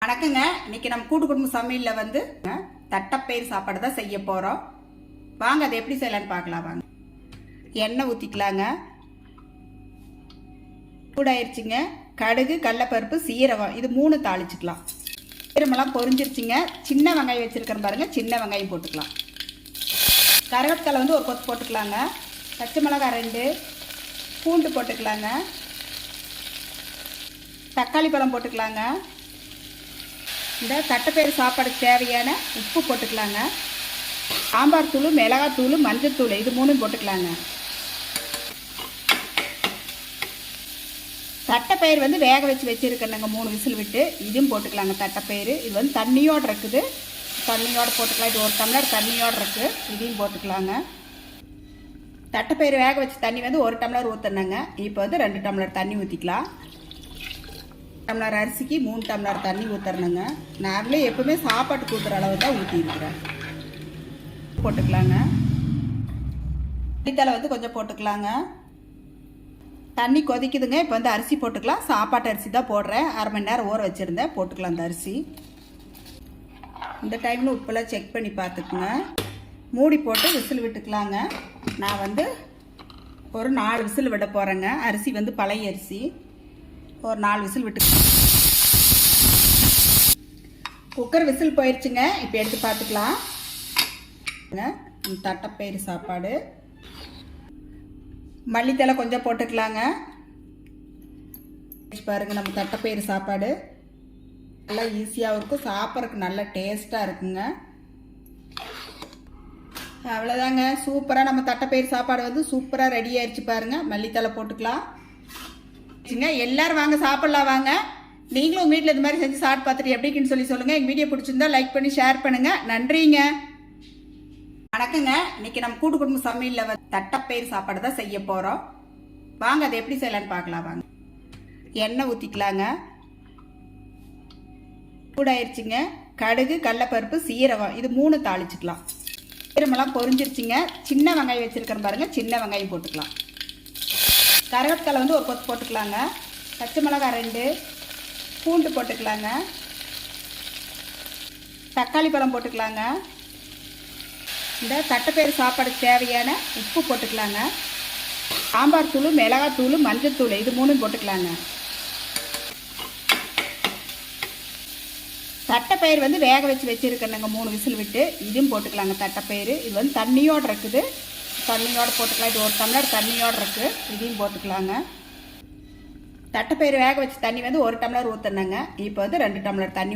வணக்கங்க. இன்னைக்கு நம்ம கூட்டு குடும்ப சமையல்ல வந்து தட்டப்பயிர் சாப்பாடு தான் செய்ய போறோம். வாங்க அதை எப்படி செய்யலாம்னு பார்க்கலாம். வாங்க, எண்ணெய் ஊற்றிக்கலாங்க. சூடாயிருச்சுங்க. கடுகு, கடலைப்பருப்பு, சீரகம் இது 3 தாளிச்சுக்கலாம். சீரமெல்லாம் பொரிஞ்சிருச்சுங்க. சின்ன வெங்காயம் வச்சிருக்கிறேன் பாருங்க, சின்ன வெங்காயம் போட்டுக்கலாம். கருவேப்பிலை வந்து ஒரு கொத்து போட்டுக்கலாங்க. பச்சை மிளகாய் 2, பூண்டு போட்டுக்கலாங்க. தக்காளி பழம் போட்டுக்கலாங்க. இந்த தட்டைப்பயிறு சாப்பாடுக்கு தேவையான உப்பு போட்டுக்கலாங்க. சாம்பார் தூள், மிளகாய் தூள், மஞ்சள் தூள் இது 3 போட்டுக்கலாங்க. தட்டைப்பயிறு வந்து வேக வச்சுருக்கேனுங்க 3 விசில் விட்டு. இதையும் போட்டுக்கலாங்க. தட்டைப்பயிறு இது வந்து தண்ணியோடு இருக்குது, தண்ணியோடு போட்டுக்கலாம். இது 1 டம்ளர் தண்ணியோடு இருக்குது, இதையும் போட்டுக்கலாங்க. தட்டைப்பயிறு வேக வச்ச தண்ணி வந்து 1 டம்ளர் ஊற்றணுங்க. இப்போ வந்து 2 டம்ளர் தண்ணி ஊற்றிக்கலாம். டம்ளர் அரிசிக்கு 3 டம்ளர் தண்ணி ஊற்றணுங்க. நாங்களே எப்பவுமே சாப்பாட்டுக்கு ஊற்றுற அளவு தான் ஊற்றிருக்கிறேன். போட்டுக்கலாங்க. மல்லித்தலை வந்து கொஞ்சம் போட்டுக்கலாங்க. தண்ணி கொதிக்குதுங்க. இப்போ வந்து அரிசி போட்டுக்கலாம். சாப்பாட்டு அரிசி தான் போடுறேன். 1/2 மணி நேரம் ஊற வச்சுருந்தேன். போட்டுக்கலாம் அந்த அரிசி. இந்த டைமில் உப்பெல்லாம் செக் பண்ணி பார்த்துக்குங்க. மூடி போட்டு விசில் விட்டுக்கலாங்க. நான் வந்து ஒரு 4 விசில் விட போகிறேங்க. அரிசி வந்து பழைய அரிசி. ஒரு 4 விசில் விட்டு குக்கர் விசில் போயிடுச்சுங்க. இப்போ எடுத்து பார்த்துக்கலாம். தட்டைப்பயிறு சாப்பாடு. மல்லித்தலை கொஞ்சம் போட்டுக்கலாங்க. பாருங்க, நம்ம தட்டைப்பயிறு சாப்பாடு நல்லா ஈஸியாகவும் இருக்கும், சாப்பிட்றதுக்கு நல்ல டேஸ்ட்டாக இருக்குங்க. அவ்வளோதாங்க, சூப்பராக நம்ம தட்டைப்பயிறு சாப்பாடு வந்து சூப்பராக ரெடி ஆயிடுச்சு பாருங்க. மல்லித்தலை போட்டுக்கலாம். எல்லாரும் வாங்க சாப்பிடலாம். வாங்க, நீங்களும் உங்கள் வீட்டில் இந்த மாதிரி செஞ்சு சாப்பிட்டு பார்த்துட்டு எப்படின்னு சொல்லுங்கள். எங்கள் வீடியோ பிடிச்சிருந்தா லைக் பண்ணி ஷேர் பண்ணுங்கள். நன்றிங்க. வணக்கங்க. இன்னைக்கு நம்ம கூட்டு குடும்ப சமையலில் வந்து தட்டைப்பயிர் சாப்பாடு தான் செய்ய போகிறோம். வாங்க அதை எப்படி செய்யலான்னு பார்க்கலாம். வாங்க, எண்ணெய் ஊற்றிக்கலாங்க. சூடாயிருச்சுங்க. கடுகு, கடலைப்பருப்பு, சீரகம் இது 3 தாளிச்சுக்கலாம். சீரமெல்லாம் பொரிஞ்சிருச்சுங்க. சின்ன வெங்காயம் வச்சுருக்கிறேன் பாருங்க, சின்ன வெங்காயம் போட்டுக்கலாம். கருவேப்பிலை வந்து ஒரு கொத்து போட்டுக்கலாங்க. பச்சை மிளகாய் 2, பூண்டு போட்டுக்கலாங்க. தக்காளி பழம் போட்டுக்கலாங்க. இந்த தட்டைப்பயிறு சாப்பாடுக்கு தேவையான உப்பு போட்டுக்கலாங்க. சாம்பார் தூள், மிளகாய் தூள், மஞ்சள் தூள் இது 3 போட்டுக்கலாங்க. தட்டைப்பயிறு வந்து வேக வச்சுருக்கேனுங்க 3 விசில் விட்டு. இதையும் போட்டுக்கலாங்க. தட்டைப்பயிறு இது வந்து தண்ணியோடு இருக்குது, தண்ணியோடு போட்டுக்கலாம். இது 1 டம்ளர் தண்ணியோடு இருக்குது, இதையும் போட்டுக்கலாங்க. தட்டைப்பயிறு வேக வச்ச தண்ணி வந்து 1 டம்ளர் ஊற்றணுங்க. இப்போ வந்து 2 டம்ளர் தண்ணி